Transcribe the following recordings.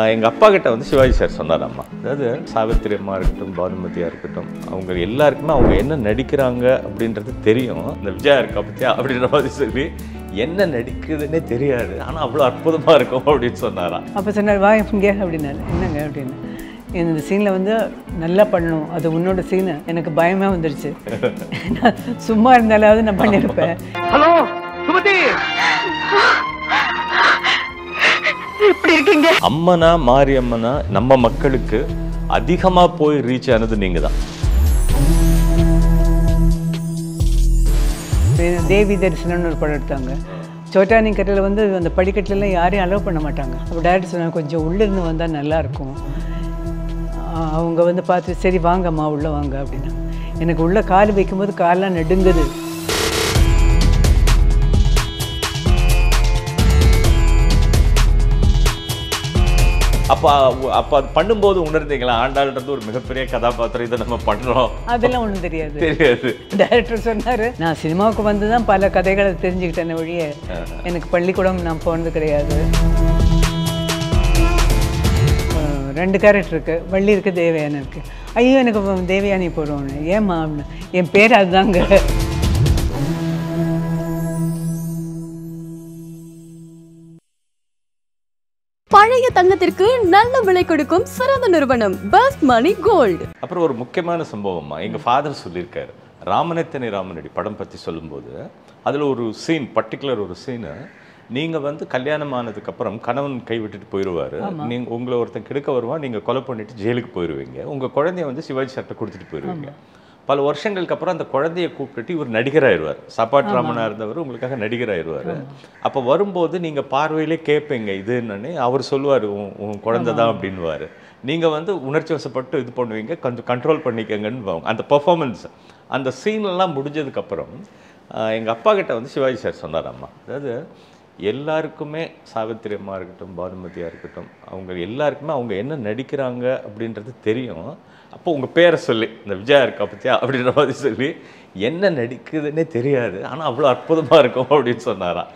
எங்கள் அப்பா கிட்ட வந்து சிவாஜி சார் சொன்னார் அம்மா, அதாவது சாவித்திரி அம்மா இருக்கட்டும், பானுமதியாக இருக்கட்டும், அவங்க எல்லாருக்குமே அவங்க என்ன நடிக்கிறாங்க அப்படின்றது தெரியும். இந்த விஜயா இருக்கா பற்றியா அப்படின்ற மாதிரி சொல்லி என்ன நடிக்குதுன்னே தெரியாது, ஆனால் அவ்வளோ அற்புதமாக இருக்கும் அப்படின்னு சொன்னாராம். அப்போ சொன்னார், வா இங்கே அப்படின்னாரு. என்னங்க அப்படின்னு, இந்த சீனில் வந்து நல்லா பண்ணணும், அது உன்னோட சீனு, எனக்கு பயமாக வந்துடுச்சு. சும்மா இருந்தாலாவது நான் பண்ணியிருப்பேன். ஹலோ சுமதி, எப்படி இருக்கீங்க? அம்மனா மாரியம்மனா நம்ம மக்களுக்கு அதிகமாக போய் ரீச் ஆனது நீங்கள் தான். தேவி தரிசனம்னு ஒரு படம் எடுத்தாங்க. சோட்டானி கட்டில் வந்து அந்த படிக்கட்டுலாம் யாரையும் அலோவ் பண்ண மாட்டாங்க. அப்போ டேரக்டர் சொன்னாங்க, கொஞ்சம் உள்ளிருந்து வந்தால் நல்லாயிருக்கும். அவங்க வந்து பார்த்து, சரி வாங்கம்மா உள்ளே வாங்க அப்படின்னா. எனக்கு உள்ளே கால் வைக்கும்போது காலெலாம் நடுங்குது. அப்போ அது பண்ணும்போது உணர்ந்தீங்களா, ஆண்டாள்ன்றது ஒரு மிகப்பெரிய கதாபாத்திரம், இதை நம்ம பண்ணுறோம்? அதெல்லாம் ஒன்றும் தெரியாது. டைரக்டர் சொன்னார், நான் சினிமாவுக்கு வந்து தான் பல கதைகளை தெரிஞ்சுக்கிட்டேன் ஒழிய எனக்கு பள்ளிக்கூடம் நான் போனது கிடையாது. 2 கேரக்டர் இருக்குது, வள்ளி இருக்குது, தேவயானி இருக்குது. ஐயோ எனக்கு தேவயானி போடுவோம். ஏம்மா அப்படின்னு, என் பேர் அதுதாங்க. பழைய தங்கத்திற்கு நல்ல விலை கொடுக்கும் சிறந்த நிறுவனம் பெஸ்ட் மணி கோல்டு. அப்புறம் ஒரு முக்கியமான சம்பவமா எங்க ஃபாதர் சொல்லியிருக்காரு, ராமனேத்தனி ராமனடி படம் பற்றி சொல்லும்போது அதில் ஒரு சீன், பர்டிகுலர் ஒரு சீனு, நீங்கள் வந்து கல்யாணம் ஆனதுக்கப்புறம் கணவன் கை விட்டுட்டு போயிடுவார், நீங்கள் உங்களை ஒருத்தன் கெடுக்க வருவான், நீங்கள் கொலை பண்ணிட்டு ஜெயிலுக்கு போயிடுவீங்க, உங்கள் குழந்தைய வந்து சிவாஜி சார்ட்ட கொடுத்துட்டு போயிடுவீங்க. பல வருஷங்களுக்கு அப்புறம் அந்த குழந்தைய கூப்பிட்டுட்டு இவர் நடிகராயிருவார், சாப்பாட்டு ராமனாக இருந்தவர் உங்களுக்காக நடிகராயிருவார். அப்போ வரும்போது நீங்கள் பார்வையிலே கேட்பீங்க இது என்னன்னு, அவர் சொல்லுவார் உன் குழந்தை தான் அப்படின்வார். நீங்கள் வந்து உணர்ச்சி வசப்பட்டு இது பண்ணுவீங்க, கொஞ்சம் கண்ட்ரோல் பண்ணிக்கங்கன்னு. அந்த பர்ஃபார்மன்ஸ், அந்த சீன்லாம் முடிஞ்சதுக்கப்புறம் எங்கள் அப்பா கிட்ட வந்து சிவாஜி சார் சொன்னார் அம்மா, அதாவது எல்லாருக்குமே சாவித்திரி அம்மா இருக்கட்டும், பானுமதியாக இருக்கட்டும், அவங்க எல்லாருக்குமே அவங்க என்ன நடிக்கிறாங்க அப்படின்றது தெரியும். அப்போ உங்கள் பேரை சொல்லி, இந்த விஜயா இருக்கா பற்றியா அப்படின்ற மாதிரி சொல்லி என்ன நடிக்குதுன்னே தெரியாது, ஆனால் அவ்வளோ அற்புதமாக இருக்கும் அப்படின்னு சொன்னாராம்.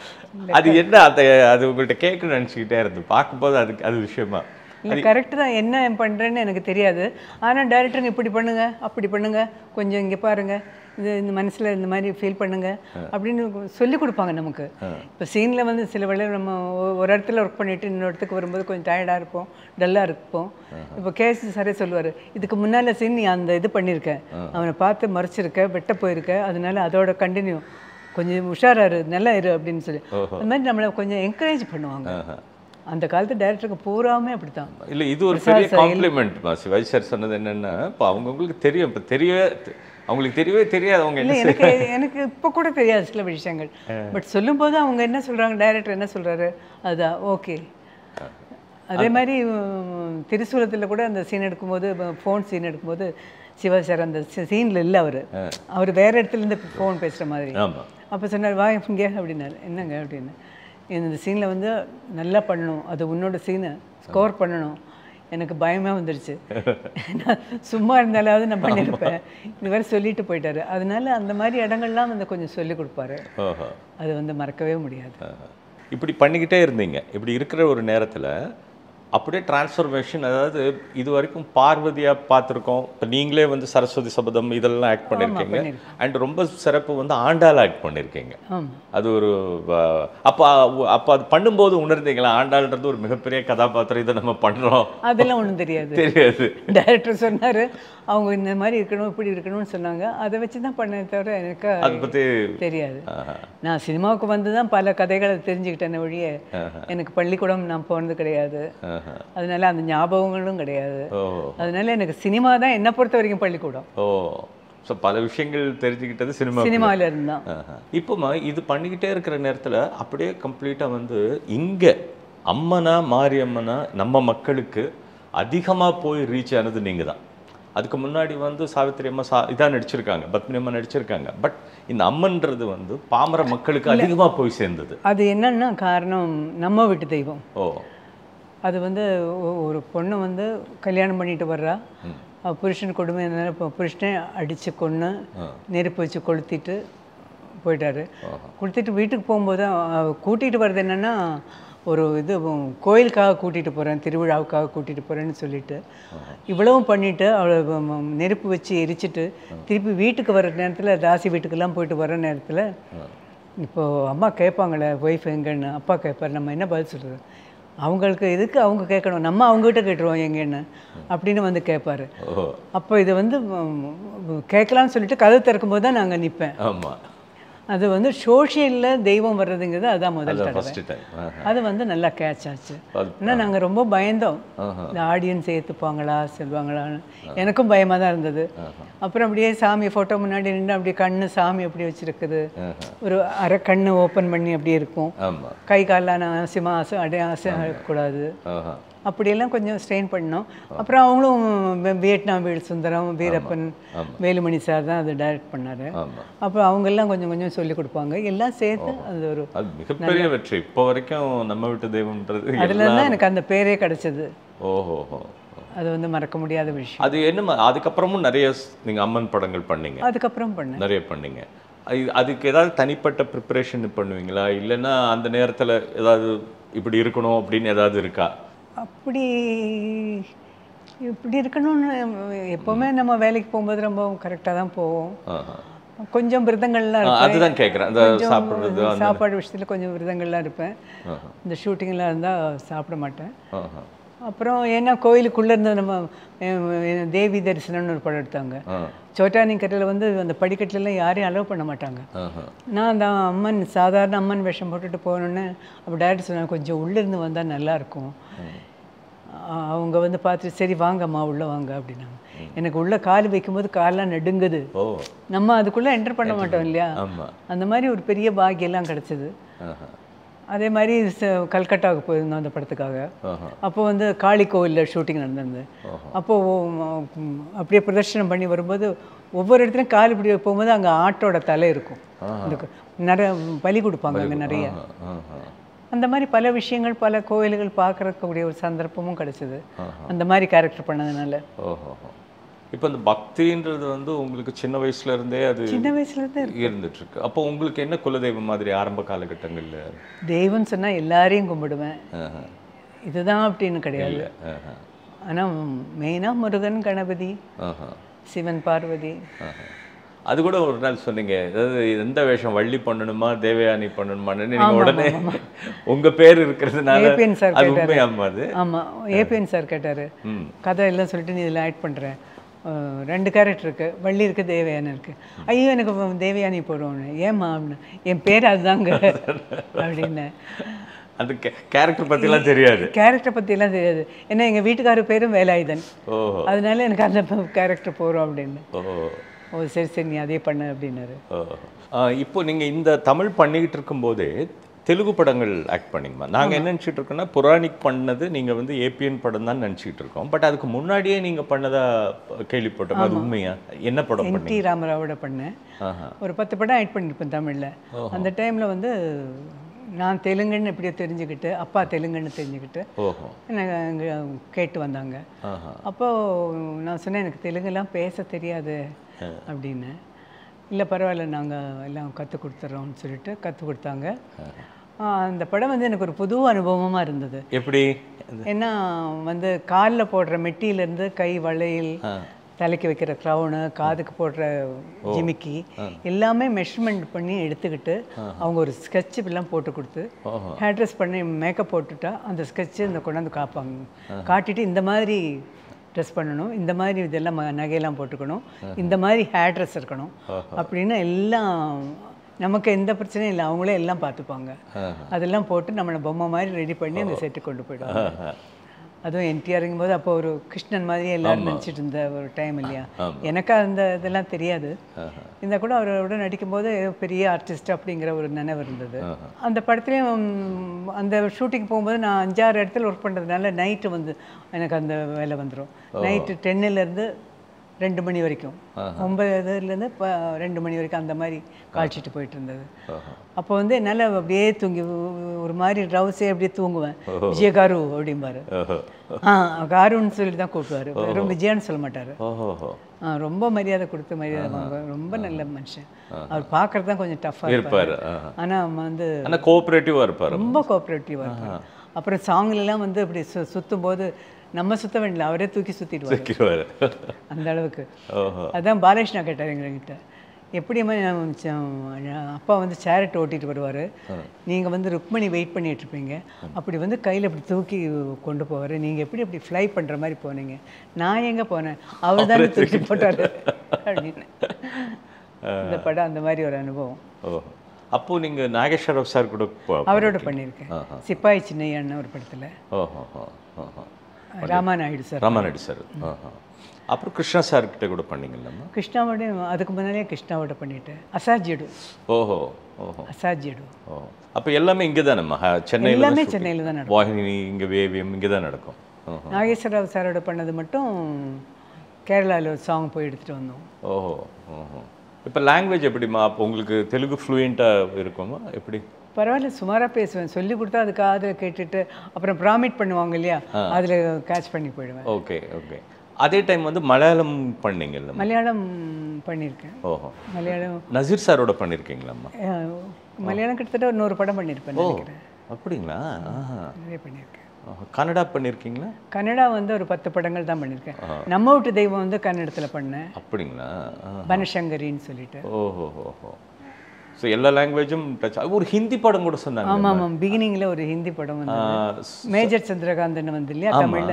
அது என்ன, அது உங்கள்கிட்ட கேட்கணும்னு நினச்சிக்கிட்டே இருந்து பார்க்கும்போது அது விஷயமா இல்லை, கரெக்டு தான். என்ன பண்ணுறேன்னு எனக்கு தெரியாது, ஆனால் டைரக்டருங்க இப்படி பண்ணுங்க, அப்படி பண்ணுங்க, கொஞ்சம் இங்கே பாருங்கள், இந்த மனசில் இந்த மாதிரி ஃபீல் பண்ணுங்க அப்படின்னு சொல்லி கொடுப்பாங்க நமக்கு. இப்போ சீனில் வந்து சில வேளை நம்ம ஒரு இடத்துல ஒர்க் பண்ணிவிட்டு இன்னொரு இடத்துக்கு வரும்போது கொஞ்சம் டயர்டாக இருப்போம், டல்லாக இருப்போம். இப்போ கேஎஸ் சாரே சொல்லுவார், இதுக்கு முன்னால் சீன் நீ அந்த இது பண்ணியிருக்க, அவனை பார்த்து மறைச்சிருக்க, வெட்ட போயிருக்க, அதனால அதோட கண்டினியூ, கொஞ்சம் உஷாராரு, நல்லா இரு அப்படின்னு சொல்லி அது மாதிரி நம்மளை கொஞ்சம் என்கரேஜ் பண்ணுவாங்க. அந்த காலத்து டைரக்டருக்கு பூராமே அப்படித்தான். இல்லை, இது ஒரு பெரிய காம்ப்ளிமெண்ட்மா. சிவாஜி சார் சொன்னது என்னென்னா, இப்போ அவங்களுக்கு தெரியும், இப்போ அவங்களுக்கு தெரியவே தெரியாது அவங்க இல்லை, எனக்கு இப்போ கூட தெரியாது சில விஷயங்கள். பட் சொல்லும்போது அவங்க என்ன சொல்கிறாங்க, டைரக்டர் என்ன சொல்கிறாரு, அதுதான் ஓகே. அதே மாதிரி திரிசூலத்தில் கூட அந்த சீன் எடுக்கும்போது, ஃபோன் சீன் எடுக்கும்போது சிவா சார் அந்த சீனில் இல்லை, அவர் வேறு இடத்துலேருந்து ஃபோன் பேசுகிற மாதிரி. அப்போ சொன்னார், வா இங்கே அப்படின்னாரு. என்னங்க அப்படின்னு, இந்த சீனில் வந்து நல்லா பண்ணணும், அது உன்னோட சீனு, ஸ்கோர் பண்ணணும், எனக்கு பயமாக வந்துடுச்சு. நான் சும்மா இருந்தாலாவது நான் பண்ணியிருப்பேன், இது வேறு சொல்லிட்டு போயிட்டாரு. அதனால அந்த மாதிரி இடங்கள்லாம் வந்து கொஞ்சம் சொல்லி கொடுப்பாரு, அது வந்து மறக்கவே முடியாது. இப்படி பண்ணிக்கிட்டே இருந்தீங்க, இப்படி இருக்கிற ஒரு நேரத்தில் அப்படியே டிரான்ஸ்ஃபர்மேஷன், அதாவது இது வரைக்கும் பார்வதியாக பார்த்துருக்கோம், இப்போ நீங்களே வந்து சரஸ்வதி சபதம் இதெல்லாம் ஆக்ட் பண்ணியிருக்கீங்க, அண்ட் ரொம்ப சிறப்பு வந்து ஆண்டாள் ஆக்ட் பண்ணியிருக்கீங்க. அது ஒரு அப்போ அது பண்ணும்போது உணர்ந்தீங்களா, ஆண்டாள்ன்றது ஒரு மிகப்பெரிய கதாபாத்திரம், இதை நம்ம பண்ணுறோம்? அதெல்லாம் ஒன்றும் தெரியாது. டைரக்டர் சொன்னார், அவங்க இந்த மாதிரி இருக்கணும், இப்படி இருக்கணும்னு சொன்னாங்க, அதை வச்சு தான் பண்ண தவிர எனக்கு அதை பற்றி தெரியாது. நான் சினிமாவுக்கு வந்து தான் பல கதைகளை தெரிஞ்சுக்கிட்டேன் ஒழிய எனக்கு பள்ளிக்கூடம் நான் போனது கிடையாது, அதனால அந்த ஞாபகங்களும் கிடையாது. அதனால எனக்கு சினிமா தான் என்னை பொறுத்த வரைக்கும் பள்ளிக்கூடம். பல விஷயங்கள் தெரிஞ்சுக்கிட்டது சினிமாவில் இருந்தான். இப்போமா இது பண்ணிக்கிட்டே இருக்கிற நேரத்தில் அப்படியே கம்ப்ளீட்டாக வந்து இங்கே அம்மனா மாரியம்மனா நம்ம மக்களுக்கு அதிகமாக போய் ரீச் ஆனது நீங்கள் தான். அதுக்கு முன்னாடி வந்து சாவித்திரி அம்மா இதான் நடிச்சிருக்காங்க, பத்மினி அம்மா நடிச்சிருக்காங்க, பட் இந்த அம்மன்றது வந்து பாமர மக்களுக்கு அதிகமாக போய் சேர்ந்தது. அது என்னன்னா காரணம், நம்ம வீட்டு தெய்வம். அது வந்து ஒரு பொண்ணு வந்து கல்யாணம் பண்ணிட்டு வர்றா, புருஷன் கொடுமை, இப்போ புருஷனை அடித்து கொன்று நெருப்பு வச்சு கொளுத்திட்டு போயிட்டாரு. கொடுத்துட்டு வீட்டுக்கு போகும்போது கூட்டிகிட்டு வர்றது என்னென்னா, ஒரு இது கோயிலுக்காக கூட்டிகிட்டு போகிறேன், திருவிழாவுக்காக கூட்டிகிட்டு போகிறேன்னு சொல்லிட்டு இவ்வளவும் பண்ணிவிட்டு அவளை நெருப்பு வச்சு எரிச்சிட்டு திருப்பி வீட்டுக்கு வர நேரத்தில், ராசி வீட்டுக்கெல்லாம் போயிட்டு வர நேரத்தில் இப்போது அம்மா கேட்பாங்களே ஒய்ஃப் எங்கன்னு, அப்பா கேட்பார், நம்ம என்ன பதில் சொல்கிறது? அவங்களுக்கு எதுக்கு அவங்க கேட்கணும், நம்ம அவங்ககிட்ட கேட்டுருவோம் எங்கன்னு அப்படின்னு வந்து கேட்பாரு. அப்போ இதை வந்து கேட்கலான்னு சொல்லிட்டு கதை திறக்கும்போது தான் நாங்கள் நிற்பேன். ஆமாம், அது வந்து சோஷியலில் தெய்வம் வர்றதுங்கிறது அதுதான் முதல் தடவை. அது வந்து நல்லா கேட்ச் ஆச்சு. ஏன்னா நாங்கள் ரொம்ப பயந்தோம், இந்த ஆடியன்ஸ் ஏற்றுப்பாங்களா சொல்லுவாங்களான்னு. எனக்கும் பயமாக தான் இருந்தது. அப்புறம் அப்படியே சாமி ஃபோட்டோ முன்னாடி நின்று அப்படியே கண்ணு சாமி அப்படி வச்சுருக்குது, ஒரு அரை கண்ணு ஓப்பன் பண்ணி அப்படியே இருக்கும், கை காலெலாம் அசியமாக அசையக்கூடாது, அப்படியெல்லாம் கொஞ்சம் ஸ்ட்ரெயின் பண்ணோம். அப்புறம் அவங்களும் வியட்நாம் வீடு சுந்தரம், வீரப்பன், வேலுமணி சார் தான் அதை டைரக்ட் பண்ணார். அப்புறம் அவங்கெல்லாம் கொஞ்சம் கொஞ்சம் சொல்லிக் கொடுப்பாங்க, எல்லாம் சேர்த்து அது ஒரு மிகப்பெரிய வெற்றி. இப்போ வரைக்கும் நம்ம வீட்டு தெய்வம்ன்றது அதில் தான் எனக்கு அந்த பேரே கிடைச்சது. ஓஹோ, அது வந்து மறக்க முடியாத விஷயம். அது என்ன, அதுக்கப்புறமும் நிறைய நீங்கள் அம்மன் படங்கள் பண்ணீங்க, அதுக்கப்புறம் பண்ணேன், நிறைய பண்ணீங்க. அதுக்கு ஏதாவது தனிப்பட்ட ப்ரிப்பரேஷன் பண்ணுவீங்களா, இல்லைன்னா அந்த நேரத்தில் ஏதாவது இப்படி இருக்கணும் அப்படின்னு ஏதாவது இருக்கா? அப்படி இப்படி இருக்கணும்னு எப்போவுமே நம்ம வேலைக்கு போகும்போது ரொம்ப கரெக்டாக தான் போவோம். கொஞ்சம் விரதங்கள்லாம் இருப்பேன். அதுதான் கேட்குறேன், அந்த சாப்பிட்றது, சாப்பாடு விஷயத்தில் கொஞ்சம் விரதங்கள்லாம் இருப்பேன். இந்த ஷூட்டிங்லாம் இருந்தால் சாப்பிட மாட்டேன். அப்புறம் ஏன்னா கோயிலுக்குள்ளே இருந்த நம்ம தேவி தரிசனம்னு ஒரு படம் எடுத்தாங்க. சோட்டானிக்கரையில் வந்து அந்த படிக்கட்டுலாம் யாரையும் அலோவ் பண்ண மாட்டாங்க. நான் அந்த அம்மன் சாதாரண அம்மன் வேஷம் போட்டுட்டு போகணுன்னு அப்போ டேரக்டர் சொன்னாங்க, கொஞ்சம் உள்ளேருந்து வந்தால் நல்லாயிருக்கும். அவங்க வந்து பார்த்துட்டு சரி வாங்கம்மா உள்ளே வாங்க அப்படின்னாங்க. எனக்கு உள்ளே கால் வைக்கும்போது காலெலாம் நடுங்குது. நம்ம அதுக்குள்ளே என்டர் பண்ண மாட்டோம் இல்லையா, அந்த மாதிரி ஒரு பெரிய பாக்கியெல்லாம் கிடச்சிது. அதே மாதிரி கல்கட்டாவுக்கு போயிருந்தோம் அந்த படத்துக்காக. அப்போ வந்து காளி கோவிலில் ஷூட்டிங் நடந்திருந்தது. அப்போது அப்படியே பிரதர்ஷனம் பண்ணி வரும்போது ஒவ்வொரு இடத்துலையும் கால் இப்படி போகும்போது அங்கே ஆட்டோட தலை இருக்கும், நிறைய பலி கொடுப்பாங்க அங்கே நிறைய. அந்த மாதிரி பல விஷயங்கள், பல கோயில்கள் பார்க்கறக்கூடிய ஒரு சந்தர்ப்பமும் கிடைச்சிது அந்த மாதிரி கேரக்டர் பண்ணதுனால. இப்போ இந்த பக்தின்றது வந்து உங்களுக்கு சின்ன வயசுல இருந்தே அது இருந்துட்டு இருக்கு. அப்போ உங்களுக்கு என்ன குலதெய்வம் மாதிரி ஆரம்ப காலகட்டங்கள்ல? தெய்வம் சொன்னா எல்லாரையும் கும்பிடுவேன், இதுதான் அப்படின்னு கிடையாது. ஆனால் மெயினாக முருகன், கணபதி, சிவன், பார்வதி. அது கூட ஒரு நாள் சொன்னீங்க, அதாவது எந்த வேஷம் வள்ளி பண்ணணுமா தேவயானி பண்ணணுமான்னு நீங்க உடனே உங்க பேர் இருக்கிறதுனால ஏபிஎன் சார் கேட்டாரு. ஆமாம், ஏபிஎன் சார் கேட்டார், கதை எல்லாம் சொல்லிட்டு நீ இதில் ஆட் பண்ணுறேன், 2 கேரக்டர் இருக்குது, வள்ளி இருக்குது, தேவயானி இருக்குது. ஐயோ எனக்கு தேவயானி போடுவோன்னு. ஏம்மா அப்படின்னு, என் பேர் அதுதாங்க அப்படின்னு. அது கேரக்டர் பற்றிலாம் தெரியாது, கேரக்டர் பற்றிலாம் தெரியாது. ஏன்னா எங்கள் வீட்டுக்காரர் பேரும் வேலாயுதன், அதனால எனக்கு அந்த கேரக்டர் போகிறோம் அப்படின்னு. ஓ சரி சரி நீ அதே பண்ண அப்படின்னாரு. இப்போ நீங்கள் இந்த தமிழ் பண்ணிக்கிட்டு இருக்கும்போதே தெலுங்கு படங்கள் ஆக்ட் பண்ணிங்கம்மா. நாங்கள் என்ன நினச்சிட்டு இருக்கோம்னா புராணிக் பண்ணது நீங்கள் வந்து ஏபிஎன் படம் தான் நினச்சிக்கிட்டு இருக்கோம். பட் அதுக்கு முன்னாடியே நீங்கள் பண்ணதா கேள்விப்பட்டோம், அது உண்மையா? என்ன படம்? என் டி ராமராவோட பண்ணேன், ஒரு 10 படம் ஆக்ட் பண்ணியிருப்பேன் தமிழில். அந்த டைமில் வந்து நான் தெலுங்குன்னு எப்படியோ தெரிஞ்சுக்கிட்டு, அப்பா தெலுங்குன்னு தெரிஞ்சுக்கிட்டு எனக்கு அங்கே கேட்டு வந்தாங்க. அப்போது நான் சொன்னேன் எனக்கு தெலுங்குலாம் பேச தெரியாது அப்படின்னு. இல்லை பரவாயில்ல நாங்கள் எல்லாம் கற்றுக் கொடுத்துட்றோம்னு சொல்லிட்டு கற்றுக் கொடுத்தாங்க. அந்த படம் வந்து எனக்கு ஒரு புது அனுபவமாக இருந்தது. எப்படி? ஏன்னா வந்து காலில் போடுற மெட்டியிலேருந்து கை வளையல், தலைக்கு வைக்கிற க்ரௌனு, காதுக்கு போடுற ஜிமிக்கி எல்லாமே மெஷர்மெண்ட் பண்ணி எடுத்துக்கிட்டு அவங்க ஒரு ஸ்கெட்சு எல்லாம் போட்டு கொடுத்து ஹேர் ட்ரெஸ் பண்ணி மேக்கப் போட்டுட்டா அந்த ஸ்கெட்சு இந்த கொண்டாந்து காப்பாங்க, காட்டிட்டு இந்த மாதிரி ட்ரெஸ் பண்ணணும், இந்த மாதிரி இதெல்லாம் நகையெல்லாம் போட்டுக்கணும், இந்த மாதிரி ஹேர் ட்ரெஸ் இருக்கணும் அப்படின்னு எல்லாம். நமக்கு எந்த பிரச்சனையும் இல்லை, அவங்களே எல்லாம் பார்த்துப்பாங்க. அதெல்லாம் போட்டு நம்மளை பொம்மை மாதிரி ரெடி பண்ணி அந்த செட்டுக்கு கொண்டு போயிடுவாங்க. அதுவும் என்டிஆருங்கும் போது அப்போ ஒரு கிருஷ்ணன் மாதிரி எல்லாரும் நினச்சிட்டு இருந்த ஒரு டைம் இல்லையா. எனக்கு அந்த இதெல்லாம் தெரியாது. இந்த கூட அவரோட நடிக்கும்போது பெரிய ஆர்டிஸ்ட் அப்படிங்கிற ஒரு நினைவு இருந்தது. அந்த படத்துலேயும் அந்த ஷூட்டிங் போகும்போது நான் 5-6 இடத்துல ஒர்க் பண்ணுறதுனால நைட்டு வந்து எனக்கு அந்த வேலை வந்துடும். நைட்டு 10லேருந்து 2 மணி வரைக்கும் 9:00லேருந்து 2 மணி வரைக்கும் அந்த மாதிரி காய்ச்சிட்டு போயிட்டு இருந்தது. அப்போ வந்து என்னால் அப்படியே தூங்கி ஒரு மாதிரி ரவுஸே அப்படியே தூங்குவேன். விஜய காரு அப்படிம்பாரு. காருன்னு சொல்லி தான் கூப்பிடுவார், வெறும் விஜயான்னு சொல்ல மாட்டார். ரொம்ப மரியாதை கொடுத்து மரியாதை வாங்குவார். ரொம்ப நல்ல மனுஷன். அவர் பார்க்கறது தான் கொஞ்சம் டஃப்பாக இருப்பார், ஆனால் வந்து கோஆப்ரேட்டிவாக இருப்பார், ரொம்ப கோஆப்ரேட்டிவாக இருப்பார். அப்புறம் சாங்லலாம் வந்து அப்படி சுற்றும் போது நம்ம சுத்த வேண்டிய அவரே தூக்கி சுற்றிடுவார் அந்த அளவுக்கு. அதான் பாலகிருஷ்ணா கேட்டார் எங்ககிட்ட, எப்படியுமே அப்பா வந்து சேரட் ஓட்டிட்டு வருவார், நீங்கள் வந்து ருக்மணி வெயிட் பண்ணிட்டு இருப்பீங்க, அப்படி வந்து கையில் அப்படி தூக்கி கொண்டு போவார், நீங்கள் எப்படி அப்படி ஃப்ளை பண்ணுற மாதிரி போனீங்க, நான் எங்கே போனேன், அவர் தானே தூக்கி போட்டார் அப்படின்னு. இந்த படம் அந்த மாதிரி ஒரு அனுபவம். அப்போ நீங்க நாகேஸ்வரராவ் சார் கூட அவரோட பண்ணியிருக்கேன். சிப்பாய் சின்னையான்னு ஒரு படத்தில். ராமாநாயுடு சார். அப்புறம் கிருஷ்ணா சார் கிட்ட கூட பண்ணீங்களா? கிருஷ்ணாவோட அதுக்கு முன்னாலே கிருஷ்ணாவோட பண்ணிட்டேன். அசாஜியடு. அசாஜியடு. அப்போ எல்லாமே இங்கே தானேம்மா, சென்னையில்? எல்லாமே சென்னையில் தான் நடக்கும். வாகினி இங்கே வேவியம் இங்கே தான் நடக்கும். நாகேஸ்வரராவ் சாரோட பண்ணது மட்டும் கேரளாவில் ஒரு சாங் போய் எடுத்துகிட்டு வந்தோம். இப்போ லாங்குவேஜ் எப்படிம்மா? அப்போ உங்களுக்கு தெலுங்கு ஃப்ளூயண்ட்டாக இருக்குமா எப்படி? பரவாயில்ல, சுமாராக பேசுவேன். சொல்லி கொடுத்தா அது காதில் கேட்டுட்டு அப்புறம் ப்ராமிட் பண்ணுவாங்க இல்லையா, அதில் கேட்ச் பண்ணி போயிடுவேன். ஓகே. அதே டைம் வந்து மலையாளம் பண்ணீங்கல்ல? மலையாளம் பண்ணியிருக்கேன். மலையாளம் நசீர் சாரோட பண்ணியிருக்கீங்களாம்மா? மலையாளம் கிட்டத்தட்ட ஒரு 100 படம் பண்ணியிருப்பேன் நினைக்கிறேன். அப்படிங்களா? நிறைய பண்ணியிருக்கேன். கன்னடா பண்ணியிருக்கீங்களா? கன்னடா வந்து ஒரு 10 படங்கள் தான் பண்ணியிருக்கேன். நம்ம வீட்டு தெய்வம் வந்து கன்னடத்தில் பண்ணேன். அப்படிங்களா? பனசங்கரின்னு சொல்லிட்டு. ஸோ எல்லா லாங்குவேஜும் டச். ஒரு ஹிந்தி படம் கூட சொன்னாங்க. ஆமாம், பிகினிங்கில் ஒரு ஹிந்தி படம் வந்து மேஜர் சந்திரகாந்தன் வந்து இல்லையா தமிழில்,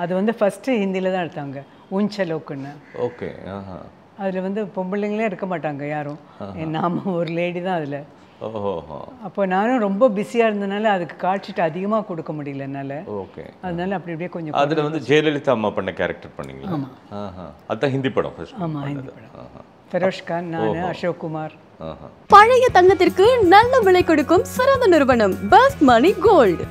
அது வந்து ஃபஸ்ட்டு ஹிந்தியில் தான் எடுத்தாங்க, ஊஞ்சலோக்குன்னு. ஓகே. அதில் வந்து பொம்பளைங்களே இருக்க மாட்டாங்க யாரும், நாம ஒரு லேடி தான் அதில். அப்போ நானும் ரொம்ப பிஸியாக இருந்தனால அதுக்கு காட்சிட்டு அதிகமாக கொடுக்க முடியல என்னால். ஓகே. அதனால அப்படி அப்படியே கொஞ்சம். அதில் வந்து ஜெயலலிதா அம்மா பண்ண கேரக்டர் பண்ணீங்களா? அதுதான் ஹிந்தி படம். ஆமாம், ஹிந்தி படம். ஃபெரோஷ் கான், நான், அசோக் குமார். பழைய தங்கத்திற்கு நல்ல விலை கொடுக்கும் சிறந்த நிறுவனம் பெஸ்ட் மணி கோல்டு.